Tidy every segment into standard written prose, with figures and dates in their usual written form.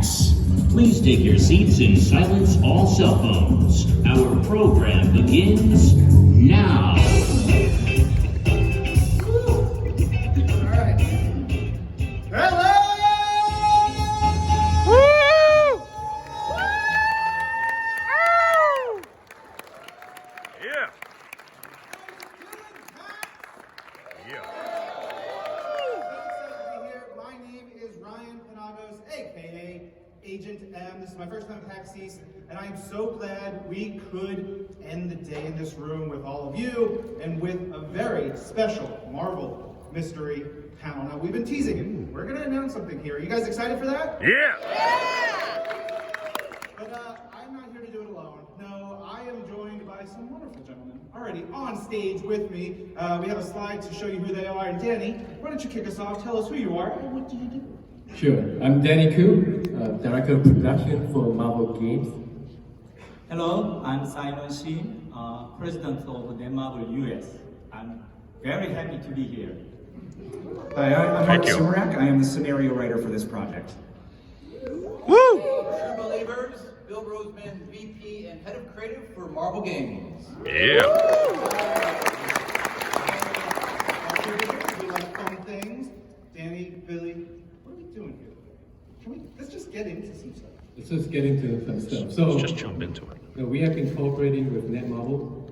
PAX. Please take your seats and silence all cell phones. Our program begins now. Agent M. This is my first time at PAX East, and I am so glad we could end the day in this room with all of you and with a very special Marvel mystery panel. Now, we've been teasing it. We're going to announce something here. Are you guys excited for that? Yeah! But I'm not here to do it alone. No, I am joined by some wonderful gentlemen already on stage with me. We have a slide to show you who they are. And Danny, why don't you kick us off? Tell us who you are and what do you do? Sure. I'm Danny Koo, Director of Production for Marvel Games. Hello, I'm Simon Shi, President of Netmarble US. I'm very happy to be here. Hi, I'm Mark Surak. I am the scenario writer for this project. Woo! True Believers, Bill Roseman, VP and Head of Creative for Marvel Games. Yeah! We like fun things. Danny, Billy, what are we doing here? Let's just get into some stuff. Let's just get into some stuff. So, Just jump into it. we have been cooperating with Netmarble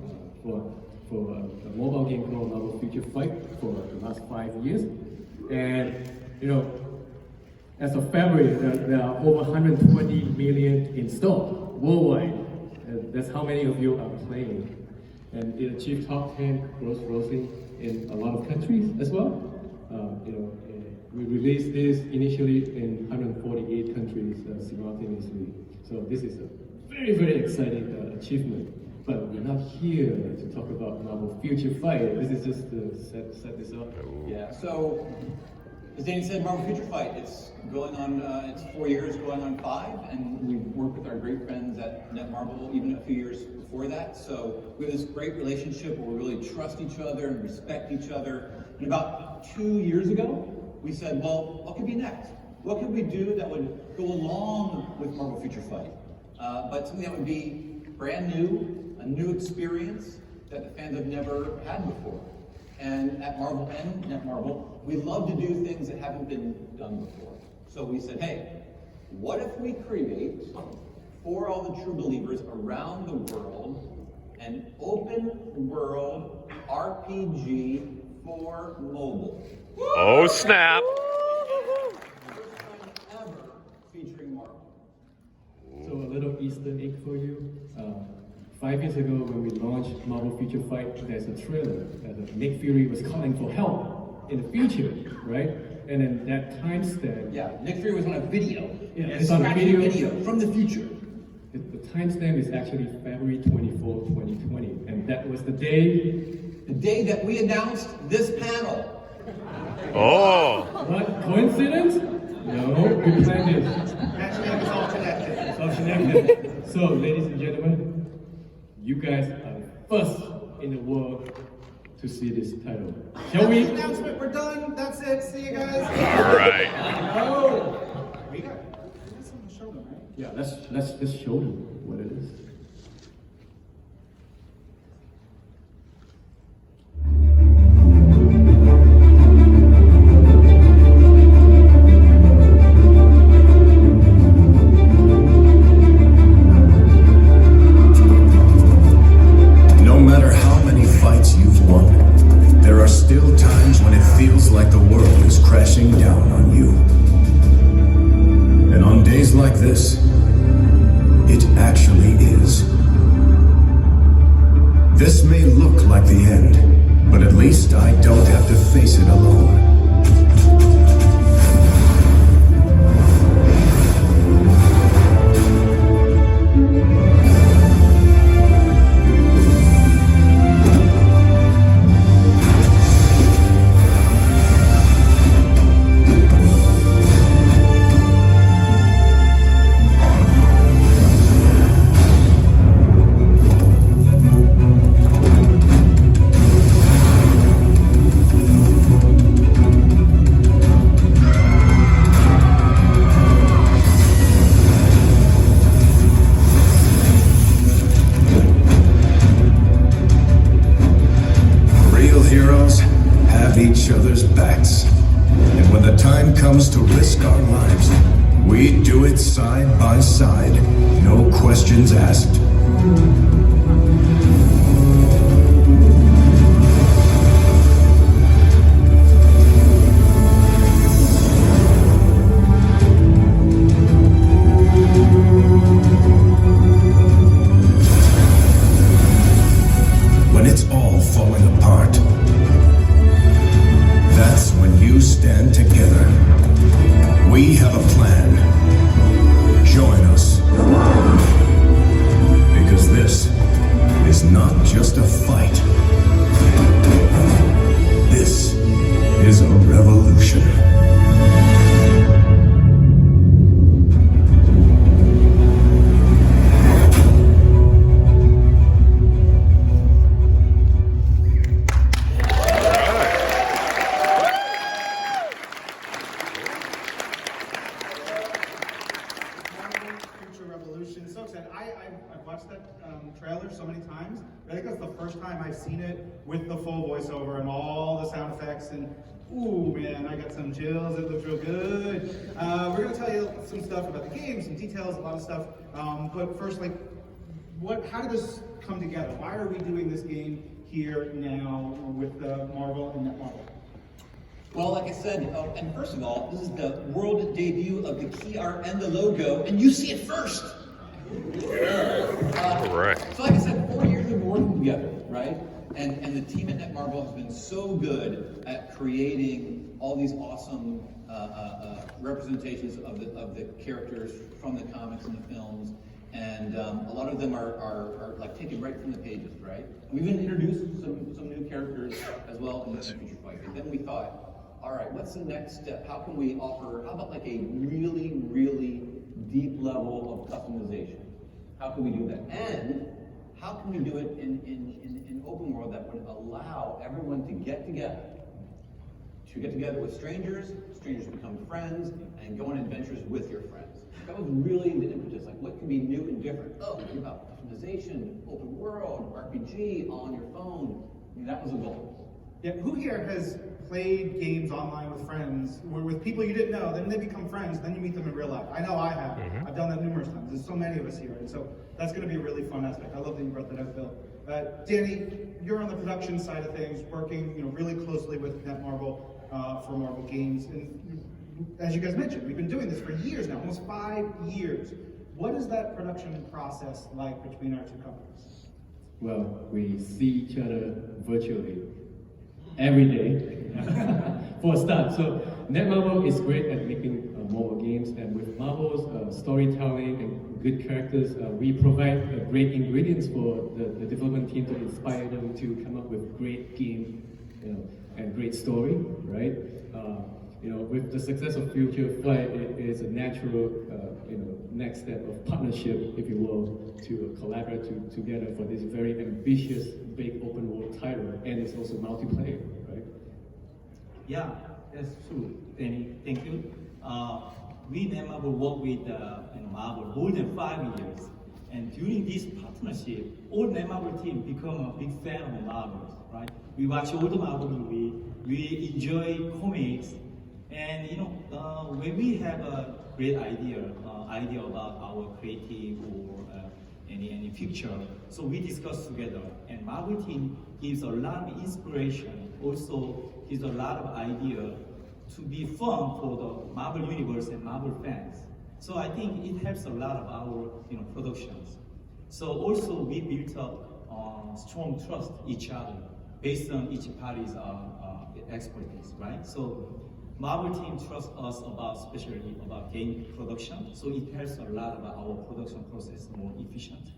for a mobile game called Marvel Future Fight for the last 5 years. And, as of February, there are over 120 million installed worldwide. And that's how many of you are playing. And it achieved top 10 grossing in a lot of countries as well. We released this initially in 148 countries simultaneously. So this is a very, very exciting achievement. But we're not here to talk about Marvel Future Fight. This is just to set this up. Yeah, so as Danny said, Marvel Future Fight, it's going on, it's 4 years, going on 5, and we've worked with our great friends at Netmarble even a few years before that. So we have this great relationship where we really trust each other and respect each other. And about 2 years ago, we said, well, what could be next? What could we do that would go along with Marvel Future Fight? But something that would be brand new, a new experience that the fans have never had before. And at Marvel and Netmarble, we love to do things that haven't been done before. So we said, hey, what if we create, for all the true believers around the world, an open world RPG for mobile? Oh, snap! First time ever featuring Marvel. So a little Easter egg for you. 5 years ago when we launched Marvel Future Fight, there's a trailer that Nick Fury was calling for help in the future, right? And then that timestamp. Yeah, Nick Fury was on a video. Yeah, it's on a video from the future. The timestamp is actually February 24, 2020, and that was the day. The day that we announced this panel. Oh! What? Coincidence? No, we planned it. Actually, it's all connected. It's all connected. So, ladies and gentlemen, you guys are the first in the world to see this title. Shall we? Announcement, we're done. That's it. See you guys. All right. Oh! We got something to show them, right? Yeah, let's just show them what it is. Like this, it actually is. This may look like the end, but at least I don't have to face it alone. comes to risk our lives, we do it side by side, no questions asked. When it's all falling apart, that's when you stand together. We have a plan. Join us. Because this is not just a fight. This is a revolution. Future Revolution. So excited. I've watched that trailer so many times. I think that's the first time I've seen it with the full voiceover and all the sound effects. And ooh, man, I got some chills. It looks real good. We're going to tell you some stuff about the game, some details, a lot of stuff. But first, like, how did this come together? Why are we doing this game here now with Marvel and Netmarble? Well, like I said, and first of all, this is the world debut of the key art and the logo, and you see it first. All right. So like I said, 4 years we've been working together, right? And the team at Netmarble has been so good at creating all these awesome representations of the characters from the comics and the films, and a lot of them are like taken right from the pages, right? We've even introduced some new characters as well in the Future Fight. And then we thought, all right, what's the next step? How can we offer, how about like a really, really deep level of customization? How can we do that? And how can we do it in open world that would allow everyone to get together with strangers become friends, and go on adventures with your friends. That was really the impetus, like what can be new and different? Oh, what about customization, open world, RPG, all on your phone? I mean, that was a goal. Yeah, who here has played games online with friends, with people you didn't know, then they become friends, then you meet them in real life? I know I have. I've done that numerous times. There's so many of us here, and so that's going to be a really fun aspect. I love that you brought that up, Bill. Danny, you're on the production side of things, working really closely with Netmarble for Marvel games, and as you guys mentioned, we've been doing this for years now, almost 5 years. What is that production process like between our two companies? Well, we see each other virtually every day for a start. So Netmarble is great at making mobile games, and with Marvel's storytelling and good characters, we provide great ingredients for the development team to inspire them to come up with great game, and great story, right? With the success of Future Flight, it is a natural, next step of partnership, if you will, to collaborate together for this very ambitious, big open world title, and it's also multiplayer, right? Yeah, that's true. Thank you. We Netmarble work with Marvel more than 5 years, and during this partnership, all Netmarble team become a big fan of Marvel, right? We watch all the Marvel movie, we enjoy comics, and when we have a great idea about our creative or any future, so we discuss together, and Marvel team gives a lot of inspiration, also gives a lot of idea to be fun for the Marvel universe and Marvel fans. So I think it helps a lot of our productions. So also we built up strong trust each other based on each party's expertise, right? So Marvel team trusts us especially about game production, so it helps a lot about our production process more efficient.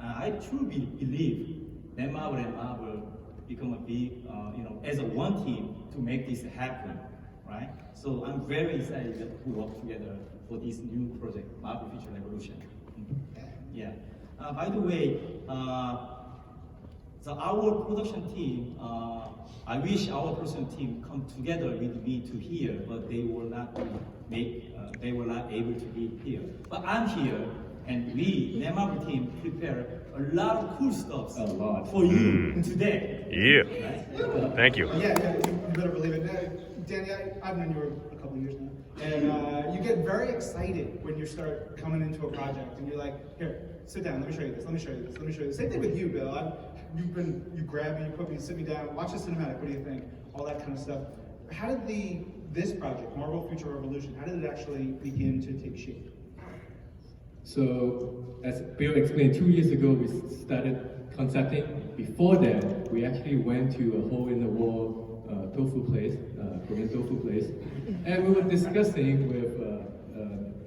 I truly believe that Marvel and Marvel become a big, as a one team to make this happen, right? So I'm very excited to work together for this new project, Marvel Future Revolution. Yeah. By the way, so our production team, I wish our production team come together with me to here, but they were not able to be here. But I'm here, and we, Netmarble team, prepare a lot of cool stuff for you today. Yeah. Right? Thank you. Yeah, you better believe it. Danny, I've known you for a couple of years now. And you get very excited when you start coming into a project and you're like, here, sit down, let me show you this, let me show you this, let me show you this. Same thing with you, Bill. You grab me, you put me, sit me down, watch the cinematic, what do you think? All that kind of stuff. How did this project, Marvel Future Revolution, how did it actually begin to take shape? So, as Bill explained, 2 years ago we started concepting. Before that, we actually went to a hole-in-the-wall tofu place, Korean tofu place, and we were discussing with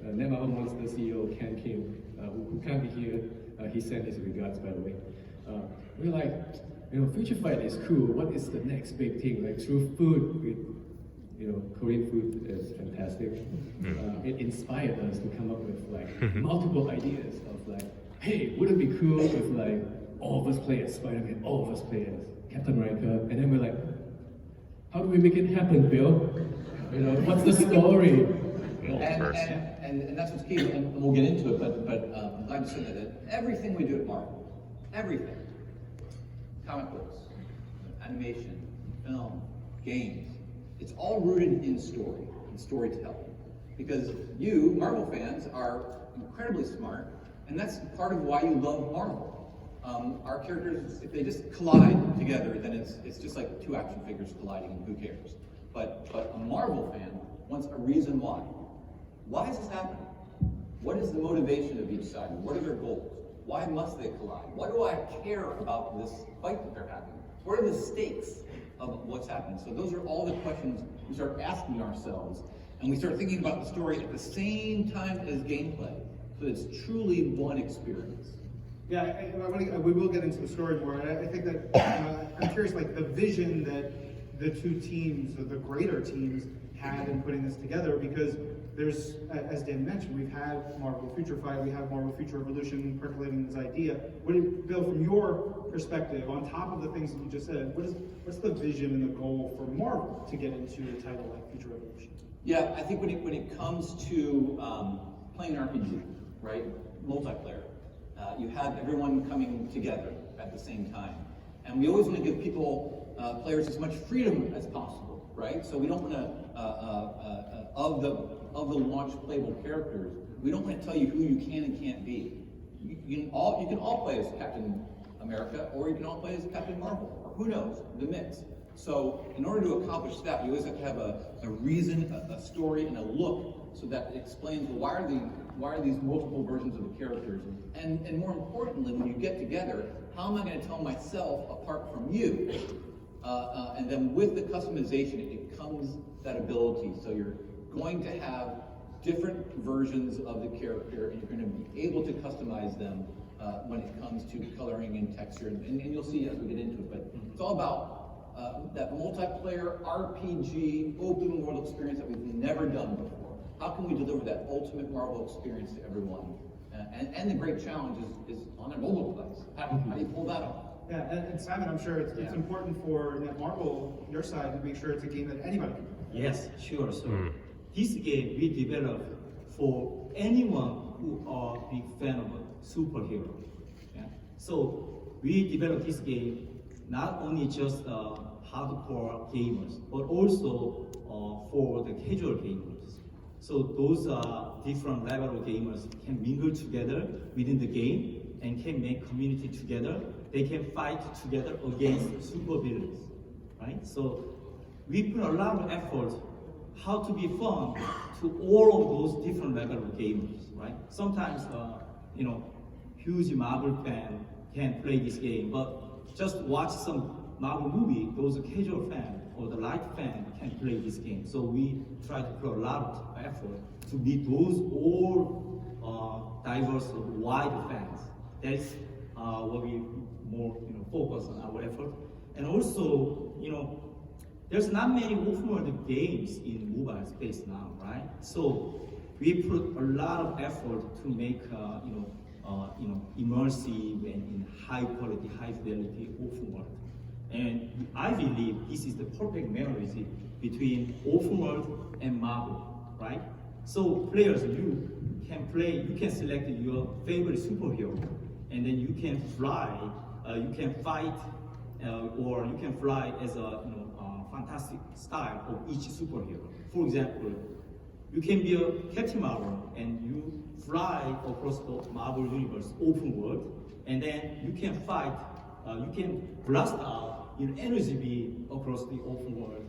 Netmarble Monster CEO Ken Kim, who can't be here. He sent his regards, by the way. We were like, Future Fight is cool. What is the next big thing? Like through food, Korean food is fantastic. It inspired us to come up with like multiple ideas of like, hey, would it be cool if like all of us play as Spider-Man, all of us play as Captain America, and then we're like, how do we make it happen, Bill? What's the story? And that's what's key, and we'll get into it, but I'm glad to say that everything we do at Marvel, everything, comic books, animation, film, games, it's all rooted in story, in storytelling. Because you, Marvel fans, are incredibly smart, and that's part of why you love Marvel. Our characters, if they just collide together, then it's just like two action figures colliding, and who cares? But a Marvel fan wants a reason why. Why is this happening? What is the motivation of each side? What are their goals? Why must they collide? Why do I care about this fight that they're having? What are the stakes of what's happening? So those are all the questions we start asking ourselves, and we start thinking about the story at the same time as gameplay, so it's truly one experience. Yeah, we will get into the story more. I think that I'm curious, like the vision that the two teams, or the greater teams, had in putting this together, because there's, as Dan mentioned, we've had Marvel Future Fight, we have Marvel Future Revolution percolating this idea. Bill, from your perspective, on top of the things that you just said, what's the vision and the goal for Marvel to get into a title like Future Revolution? Yeah, I think when it comes to playing an RPG, right, multiplayer, you have everyone coming together at the same time, and we always want to give people, players, as much freedom as possible, right? So we don't want to, of the launch playable characters, we don't want to tell you who you can and can't be. You can all play as Captain America, or you can all play as Captain Marvel, or who knows, the mix. So in order to accomplish that, you always have to have a reason, a story, and a look, so that it explains why are these multiple versions of the characters, and more importantly, when you get together, how am I going to tell myself apart from you? And then with the customization, it comes that ability. So you're going to have different versions of the character, and you're going to be able to customize them when it comes to coloring and texture, and you'll see as we get into it. But it's all about that multiplayer RPG open world experience that we've never done before. How can we deliver that ultimate Marvel experience to everyone? And the great challenge is on a mobile device. How do you pull that off? Yeah, and Simon, I'm sure it's important for Netmarble, your side, to make sure it's a game that anybody can play. Yes, sure. So this game we developed for anyone who are a big fan of a superhero. Yeah? So we developed this game not only just hardcore gamers, but also for the casual gamers. So those different level of gamers can mingle together within the game and can make community together. They can fight together against super villains, right? So we put a lot of effort how to be fun to all of those different level of gamers, right? Sometimes, huge Marvel fan can play this game, but just watch some Marvel movie, those casual fan or the light fan can play this game. So we try to put a lot of effort to meet those all diverse, wide fans. That's what we more focus on our effort. And also, there's not many open world games in mobile space now, right? So we put a lot of effort to make immersive and in high quality, high fidelity open world. And I believe this is the perfect marriage between open world and Marvel, right? So players, you can select your favorite superhero, and then you can fly, you can fight, or you can fly as a fantastic style of each superhero. For example, You can be a Captain Marvel and you fly across the Marvel universe, open world, and then you can fight, you can blast out energy beam across the open world.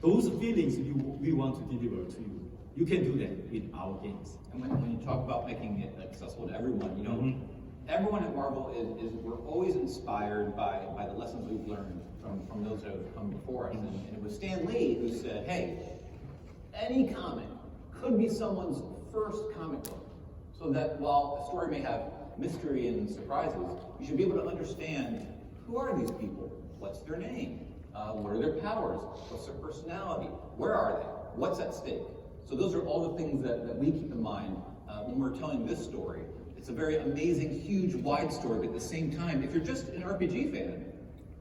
Those feelings we want to deliver to you. You can do that with our games. And when you talk about making it accessible to everyone, everyone at Marvel is we're always inspired by the lessons we've learned from those that have come before us. And it was Stan Lee who said, hey, any comic could be someone's first comic book. So that while a story may have mystery and surprises, you should be able to understand, who are these people? What's their name? What are their powers? What's their personality? Where are they? What's at stake? So those are all the things that we keep in mind when we're telling this story. It's a very amazing, huge, wide story, but at the same time, if you're just an RPG fan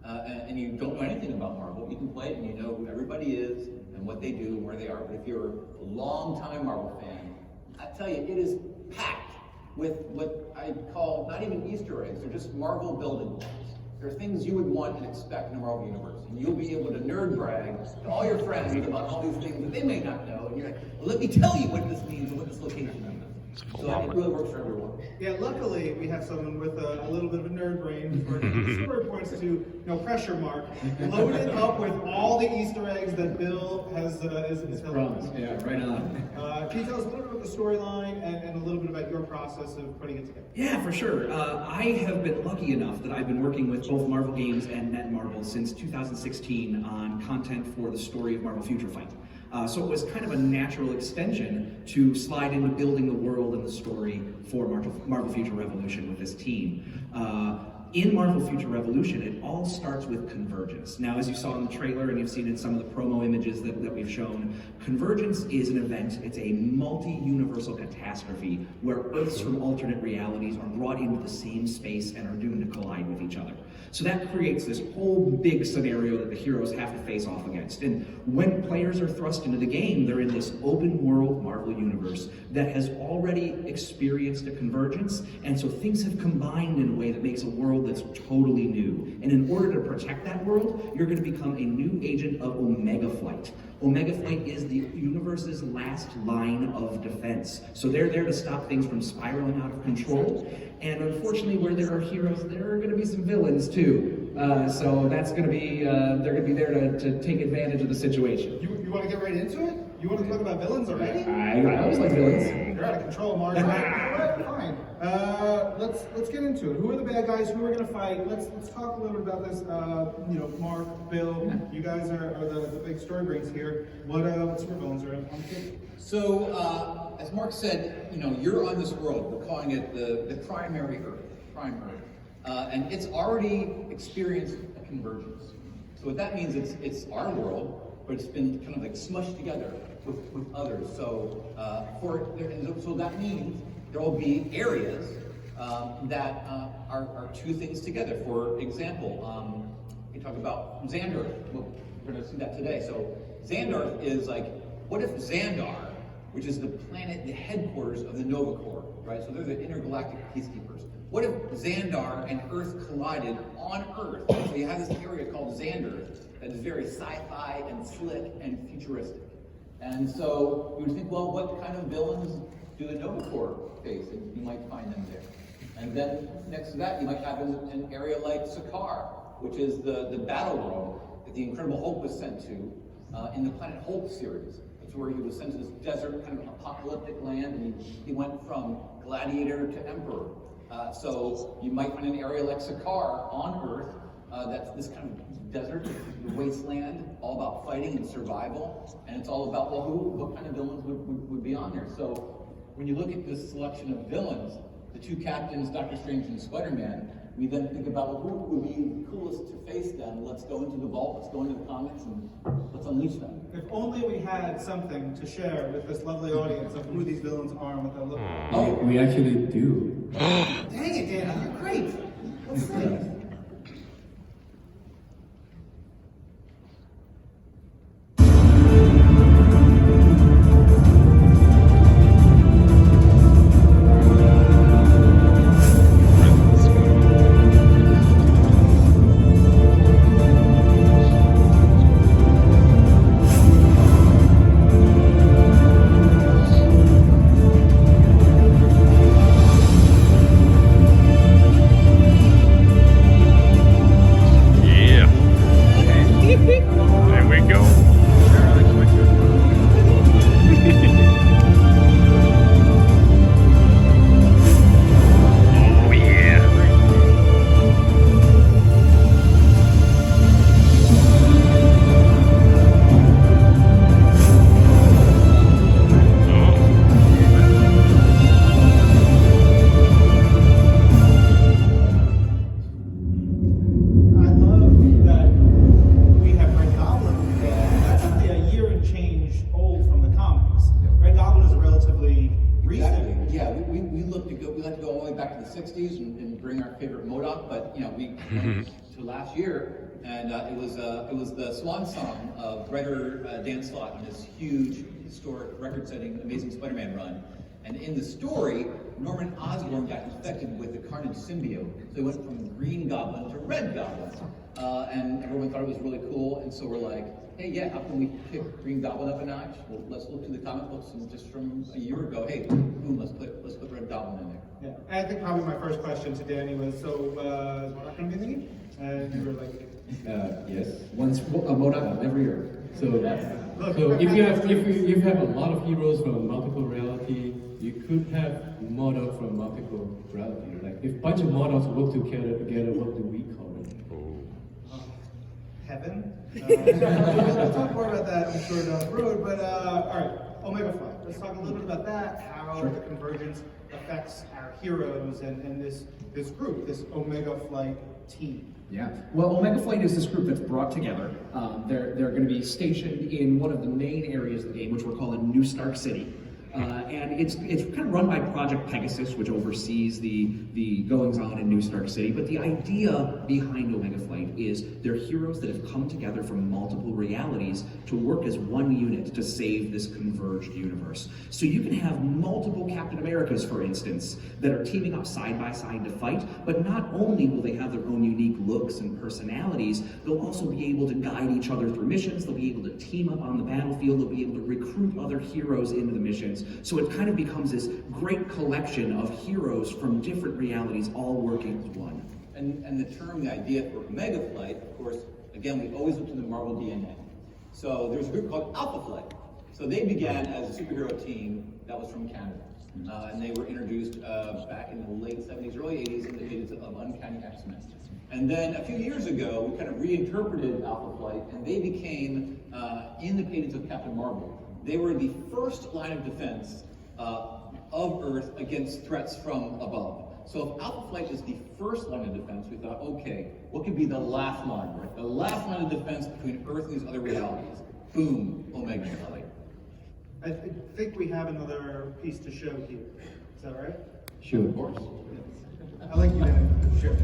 and you don't know anything about Marvel, you can play it and you know who everybody is and what they do and where they are. But if you're a long-time Marvel fan, I tell you, it is packed with what I call not even Easter eggs, they're just Marvel building blocks. There are things you would want and expect in a Marvel universe, and you'll be able to nerd brag to all your friends about all these things that they may not know, and you're like, well, let me tell you what this means and what this location means. So it really works for everyone. Yeah, luckily we have someone with a little bit of a nerd brain for the story points to pressure mark, loaded up with all the Easter eggs that Bill has is promised. Yeah, right on. Can you tell us a little bit about the storyline and a little bit about your process of putting it together? Yeah, for sure. I have been lucky enough that I've been working with both Marvel Games and Netmarble since 2016 on content for the story of Marvel Future Fight. So it was kind of a natural extension to slide into building the world and the story for Marvel Future Revolution with this team. In Marvel Future Revolution, it all starts with Convergence. Now, as you saw in the trailer and you've seen in some of the promo images that we've shown, Convergence is an event, it's a multi-universal catastrophe where Earths from alternate realities are brought into the same space and are doomed to collide with each other. So that creates this whole big scenario that the heroes have to face off against. And when players are thrust into the game, they're in this open world Marvel universe that has already experienced a convergence, and so things have combined in a way that makes a world that's totally new. And in order to protect that world, you're going to become a new agent of Omega Flight. Omega Flight is the universe's last line of defense. So they're there to stop things from spiraling out of control. And unfortunately, where there are heroes, there are going to be some villains too. So that's going to be, they're going to be there to take advantage of the situation. You want to get right into it? You want to talk about villains already? I always like villains. They're out of control, Mars. All right, fine. Let's get into it. Who are the bad guys? Who are going to fight? Let's talk a little bit about this. Mark, Bill, you guys are the big story brains here. What super villains are on the table? So, as Mark said, you're on this world. We're calling it the primary Earth, Prime Earth, and it's already experienced a convergence. So what that means is it's our world, but it's been kind of like smushed together with others. So so that means there will be areas that are two things together. For example, we talk about Xandar. Well, we're going to see that today. So Xandar is like, what if Xandar, which is the planet, the headquarters of the Nova Corps, right? So they're the intergalactic peacekeepers. What if Xandar and Earth collided on Earth? So you have this area called Xandar that is very sci-fi and slick and futuristic. And so you would think, well, what kind of villains do the Nova Corps face? And you might find them there. And then next to that, you might have an area like Sakaar, which is the battle world that the Incredible Hulk was sent to in the Planet Hulk series. That's where he was sent to this desert kind of apocalyptic land, and he went from gladiator to emperor. So you might find an area like Sakaar on Earth that's this kind of desert, wasteland, all about fighting and survival, and it's all about, well, what kind of villains would be on there? So when you look at this selection of villains, the two captains, Doctor Strange and Spider-Man, we then think about, well, who would be coolest to face them? Let's go into the vault, let's go into the comics, and let's unleash them. If only we had something to share with this lovely audience of who these villains are and what they look like. Oh, we actually do. Dang it, Dana, you're great. What's this? the 60s and bring our favorite MODOK, but you know, we went to last year, and it was the swan song of writer Dan Slott on his huge, historic, record-setting Amazing Spider-Man run. And in the story, Norman Osborn got infected with the Carnage symbiote. So he went from Green Goblin to Red Goblin. And everyone thought it was really cool, and so we're like, hey, yeah, how can we pick Green Goblin up a notch? Well, let's look to the comic books and just from a year ago, hey, boom, let's put Red Goblin in there. Yeah, I think probably my first question to Danny was, so is MODOK going to be in the game? And you were like, Yes, once a MODOK every year. So, Look, so if you have a lot of heroes from multiple reality, you could have MODOK from multiple reality. Like if a bunch of MODOKs work together, what do we call them? heaven. We'll talk more about that, I'm sure, down the road. But all right, Omega Flight. Let's talk a little bit about that. How the convergence affects our heroes and this group, this Omega Flight team. Yeah, well, Omega Flight is this group that's brought together. They're going to be stationed in one of the main areas of the game, which we're calling New Stark City. And it's kind of run by Project Pegasus, which oversees the goings-on in New Stark City. But the idea behind Omega Flight is they're heroes that have come together from multiple realities to work as one unit to save this converged universe. So you can have multiple Captain Americas, for instance, that are teaming up side by side to fight, but not only will they have their own unique looks and personalities, they'll also be able to guide each other through missions, they'll be able to team up on the battlefield, they'll be able to recruit other heroes into the missions. So it kind of becomes this great collection of heroes from different realities all working as one. And the term, the idea for Omega Flight, of course, again, we always look to the Marvel DNA. So there's a group called Alpha Flight. So they began as a superhero team that was from Canada. And they were introduced back in the late 70s, early 80s in the days of Uncanny X-Men. And then a few years ago, we kind of reinterpreted Alpha Flight, and they became, in the pages of Captain Marvel, they were the first line of defense of Earth against threats from above. So if Alpha Flight is the first line of defense, we thought, okay, what could be the last line, right? The last line of defense between Earth and these other realities. Boom, Omega Flight. I think we have another piece to show here. Is that right? Sure. Of course. I like you, Danny. Sure.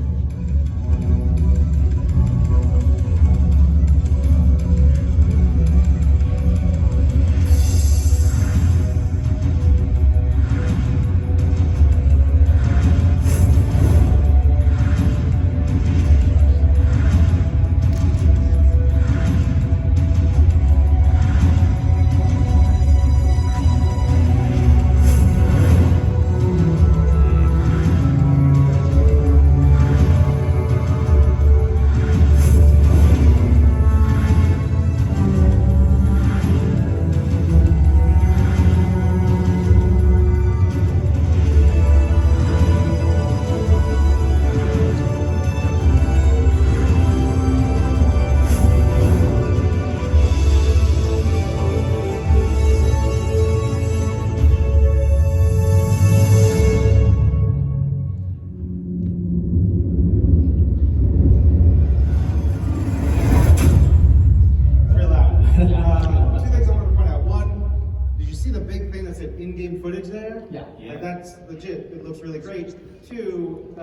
Legit, it looks really great. Two,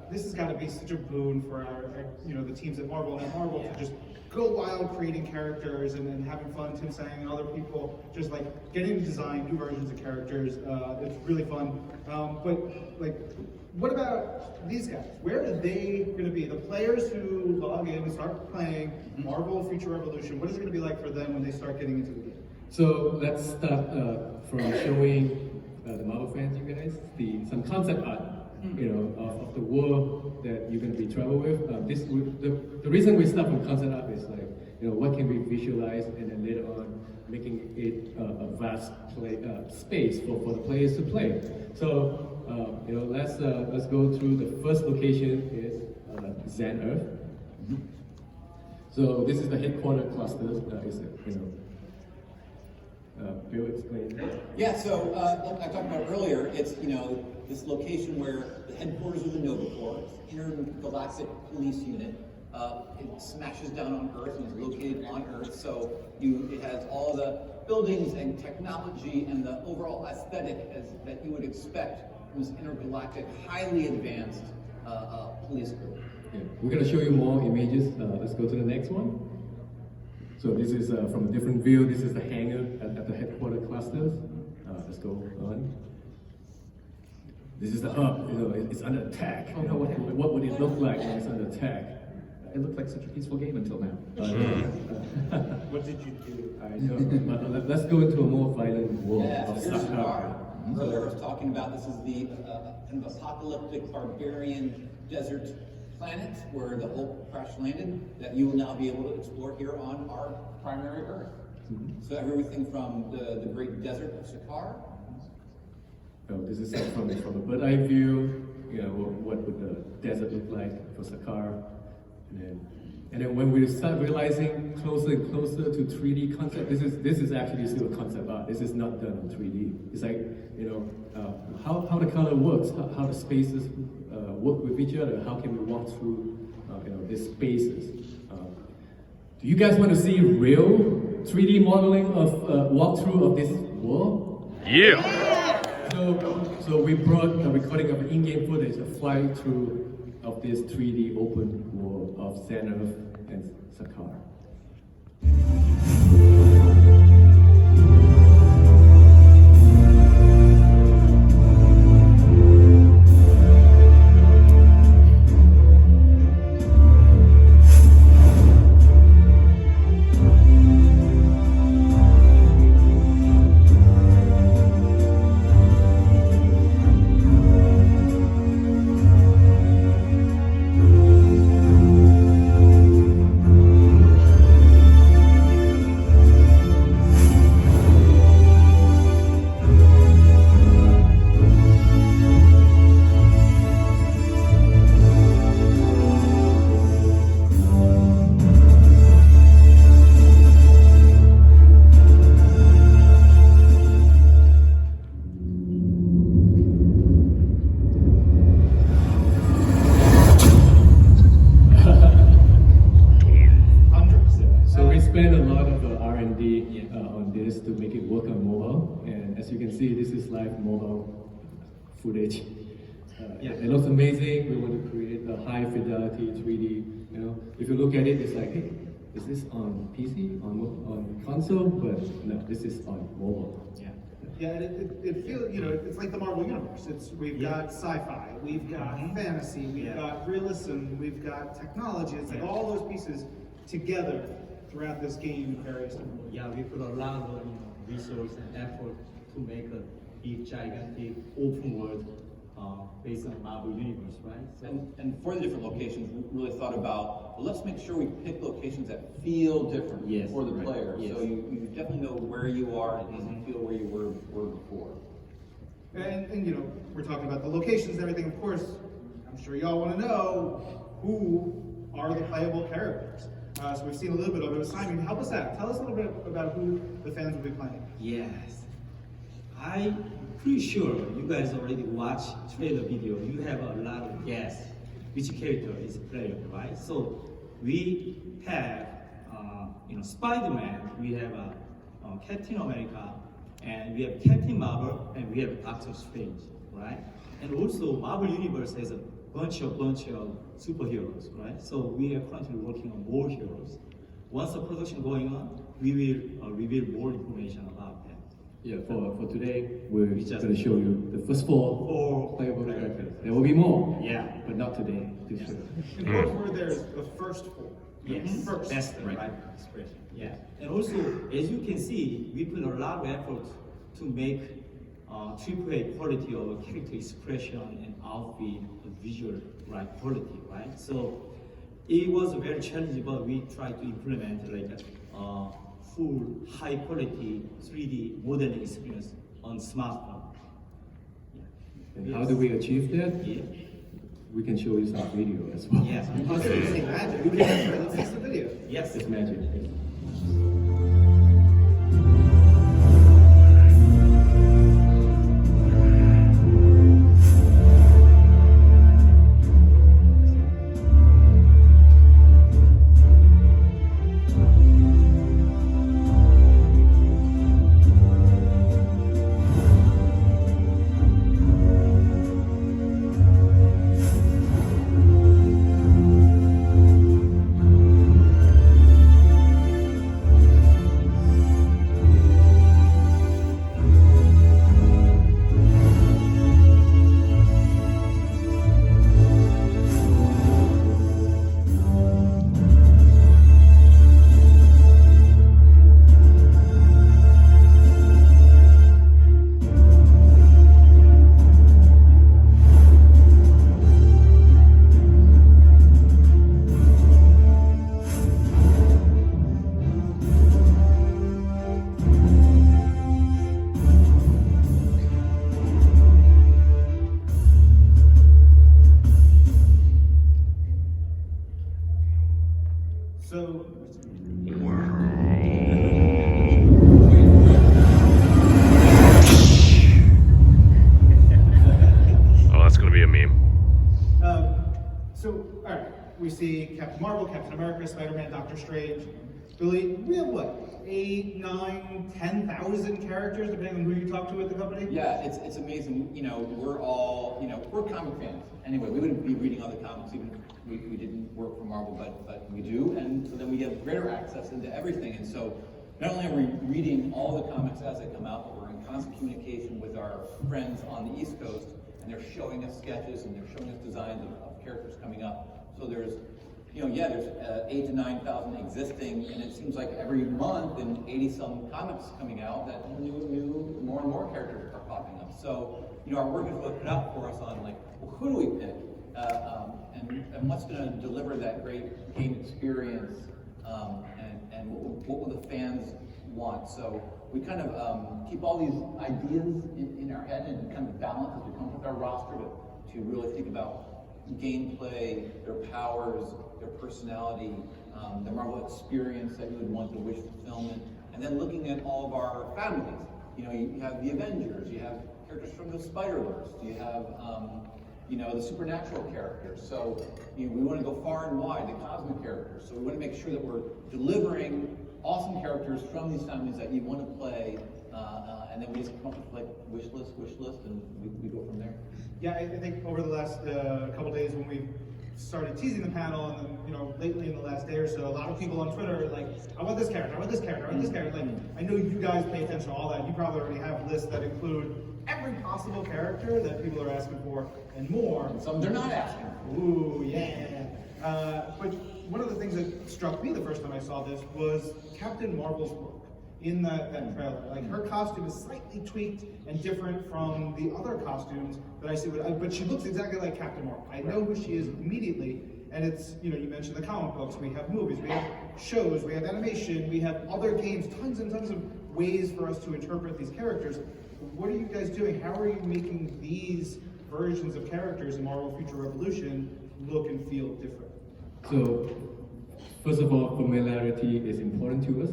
this has got to be such a boon for our, the teams at Marvel to just go wild creating characters and having fun. Tim saying and other people just like getting to design new versions of characters. It's really fun. But like, what about these guys? Where are they going to be? The players who log in and start playing Marvel Future Revolution. What is it going to be like for them when they start getting into the game? So let's start from showing the Marvel fans, you guys, some concept art, of the world that you're going to be traveling with. The reason we start from concept art is like, what can we visualize, and then later on making it a vast space for the players to play. So let's go through the first location is Zen Earth. So this is the headquarters cluster. Bill, explain. Yeah, so like I talked about earlier, it's this location where the headquarters of the Nova Corps, intergalactic police unit, it smashes down on Earth and is located on Earth. So it has all the buildings and technology and the overall aesthetic that you would expect this intergalactic, highly advanced police group. Yeah. We're going to show you more images. Let's go to the next one. So this is from a different view. This is the hangar at the headquarter clusters. Let's go on. This is the hub. You know, it's under attack. You know, what would it look like when it's under attack? It looked like such a peaceful game until now. What did you do? I know. But let's go into a more violent world Yeah, of so here's Sakar. Sakar. Earlier I was talking about this is the kind of apocalyptic barbarian desert planet where the Hulk crash landed that you will now be able to explore here on our primary Earth. So everything from the great desert of Sakar. So this is from a bird eye view. You know, what would the desert look like for Sakar? And then when we start realizing closer and closer to 3D concept, this is actually still concept art. This is not done in 3D. It's like, you know, how the color works, how the spaces work with each other. How can we walk through, you know, these spaces? Do you guys want to see real 3D modeling of walkthrough of this world? Yeah. So we brought a recording of in-game footage, a fly through of this 3D open world of Xanarth and Sakar. So we spent a lot of R&D on this to make it work on mobile, and as you can see, this is live mobile footage. It looks amazing. We want to create a high fidelity 3D. You know, if you look at it, it's like, hey, is this on PC, on console? But no, this is on mobile. Yeah, it feels, you know, it's like the Marvel Universe. We've got sci-fi, we've got fantasy, we've got realism, we've got technology. It's like all those pieces together throughout this game in various different ways. Yeah, we put a lot of resource and effort to make a big, gigantic, open world based on Marvel Universe, right? So, And for the different locations, we really thought about, well, let's make sure we pick locations that feel different Yes, for the right, player. yes. So you definitely know where you are and it doesn't feel where you were before. And you know, we're talking about the locations and everything. Of course, I'm sure y'all want to know who are the playable characters. So we've seen a little bit of it. Simon, help us out. Tell us a little bit about who the fans will be playing. yes. I'm pretty sure you guys already watched trailer video. You have a lot of guess which character is playable, right? So we have, Spider-Man, we have Captain America, and we have Captain Marvel, and we have Doctor Strange, right? And also Marvel Universe has a bunch of superheroes, right? So we are currently working on more heroes. Once the production going on, we will reveal more information about them. Yeah, for today, we're We just- going to show you the first four playable characters. There will be more, Yeah. but not today. To show. And those were there's the first four. Yes, First. that's the right expression. Yeah, and also as you can see, we put a lot of effort to make AAA quality of character expression and outfit, visual quality, right? So it was very challenging, but we tried to implement like a full high quality 3D modern experience on smartphone. And how do we achieve that? Yeah. We can show you some video as well. Yes. Let's see magic. Let's see the video. Yes. It's magic. So, all right, we see Captain Marvel, Captain America, Spider-Man, Doctor Strange. Billy, we have what, 8, 9, 10,000 characters, depending on who you talk to at the company? Yeah, it's amazing. You know, we're all, you know, we're comic fans. Anyway, we wouldn't be reading other comics even if we didn't work for Marvel, but we do. And so then we have greater access into everything. And so not only are we reading all the comics as they come out, but we're in constant communication with our friends on the East Coast, and they're showing us sketches and they're showing us designs of characters coming up. So there's, you know, yeah, there's 8,000 to 9,000 existing, and it seems like every month in 80-some comics coming out that new, more and more characters are popping up. So, you know, our work is looking up for us on like, well, who do we pick, and what's going to deliver that great game experience, and what will the fans want? So we kind of keep all these ideas in our head and kind of balance as we come with our roster to really think about gameplay, their powers, their personality, the Marvel experience that you would want to wish fulfillment, and then looking at all of our families. You know, you have the Avengers, you have characters from the Spider-Verse, you have, you know, the supernatural characters. So we want to go far and wide, the cosmic characters. So we want to make sure that we're delivering awesome characters from these families that you want to play, and then we just come up with like wish list, and we go from there. Yeah, I think over the last couple days when we started teasing the panel, and then, you know, lately in the last day or so, a lot of people on Twitter are like, I want this character, I want this character, I want this character. Like, I know you guys pay attention to all that. You probably already have lists that include every possible character that people are asking for and more. And some they're not asking for. Ooh, yeah. But one of the things that struck me the first time I saw this was Captain Marvel's work in that trailer. Like, her costume is slightly tweaked and different from the other costumes that I see, but she looks exactly like Captain Marvel. I know who she is immediately, and it's, you know, you mentioned the comic books, we have movies, we have shows, we have animation, we have other games, tons and tons of ways for us to interpret these characters. What are you guys doing? How are you making these versions of characters in Marvel Future Revolution look and feel different? So, first of all, familiarity is important to us.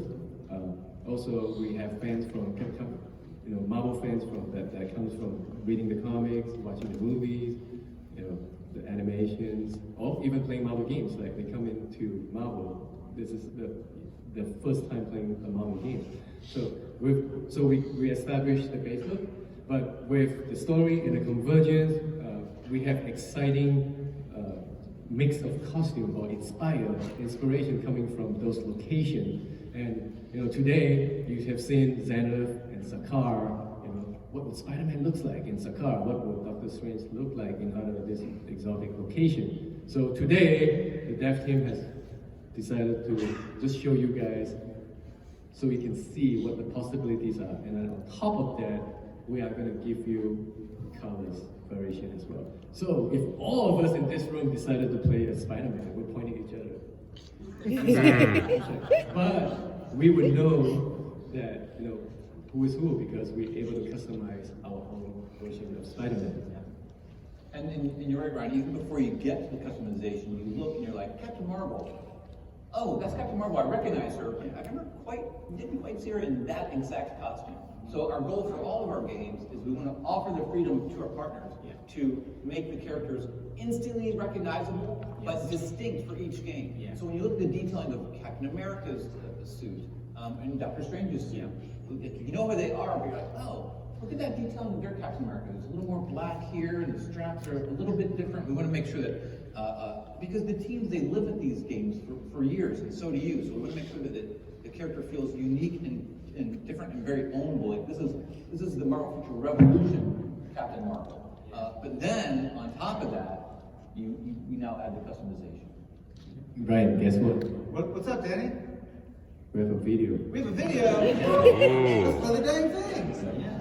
Also, we have fans from, you know, Marvel fans from that comes from reading the comics, watching the movies, you know, the animations, or even playing Marvel games. Like, they come into Marvel. This is the first time playing a Marvel game. So we established the baseline, but with the story and the convergence, we have exciting mix of costume or inspiration coming from those locations. And, you know, today you have seen Xanath and Sakaar. You know, what would Spider-Man looks like in Sakaar? What would Doctor Strange look like in other this exotic location? So today the dev team has decided to just show you guys so we can see what the possibilities are. And then on top of that, we are going to give you colors variation as well. So if all of us in this room decided to play as Spider-Man, we're pointing at each other. But we would know that, you know, who is who, because we're able to customize our own version of Spider-Man. And you're right, Ryan, even before you get to the customization, you look and you're like, Captain Marvel. Oh, that's Captain Marvel, I recognize her. I didn't quite see her in that exact costume. So our goal for all of our games is we want to offer the freedom to our partners to make the characters instantly recognizable, but distinct for each game. Yeah. So when you look at the detailing of Captain America's suit and Doctor Strange's suit, you know who they are, but you're like, oh, look at that detailing of their Captain America. There's a little more black here, and the straps are a little bit different. We want to make sure that, because the teams, they live at these games for years, and so do you. So we want to make sure that the character feels unique and different and very ownable. Like, this is the Marvel Future Revolution Captain Marvel. But then, on top of that, you now add the customization. Brian, guess what? What's up, Danny? We have a video. We have a video? Let's play the dang thing! Yeah.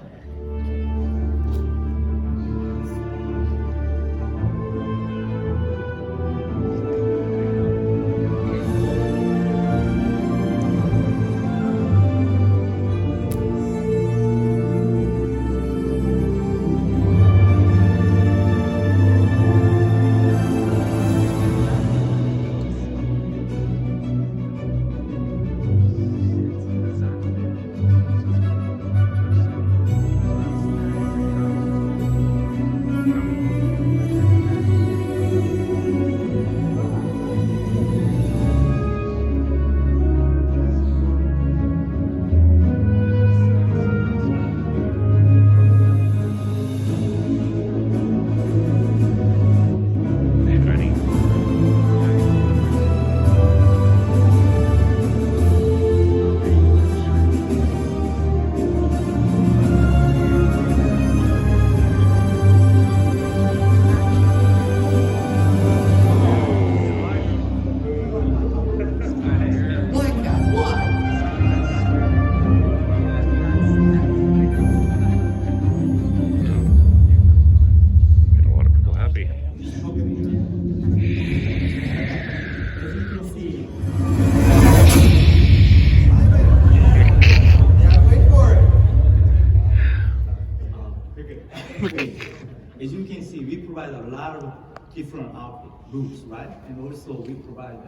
lot of different outfit looks, right? And also we provide,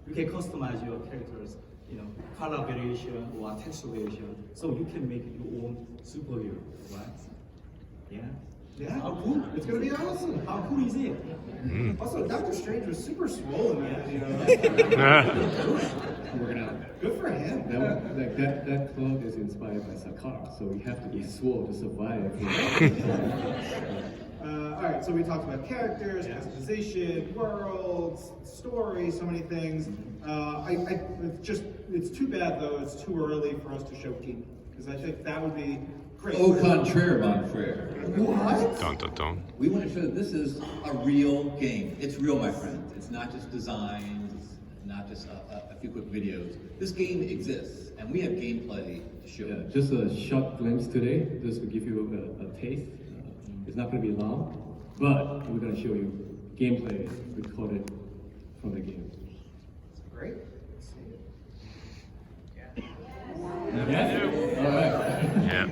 you can customize your characters, color variation or texture variation, so you can make your own superhero, right? Yeah. Yeah, How cool! it's gonna be awesome. How cool is it? Also, Doctor Strange was super swollen, man. Working out. Good for him. That cloak is inspired by Sakar, so we have to be swole to survive. All right, so we talked about characters, customization, worlds, stories, so many things. It's too bad though. It's too early for us to show King, because I think that would be great. Au contraire, mon frere. What? Dun dun dun. We want to show that this is a real game. It's real, my friends. It's not just designs, it's not just a few quick videos. This game exists, and we have gameplay to show. Yeah, just a short glimpse today, just to give you a taste. It's not going to be long, but we're going to show you gameplay recorded from the game. Great. Let's see it. Yeah? All right. Yeah.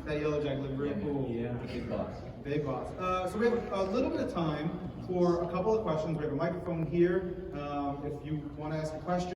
That yellow jacket looked real cool. Yeah, big boss. Big boss. So we have a little bit of time for a couple of questions. We have a microphone here. If you want to ask a question.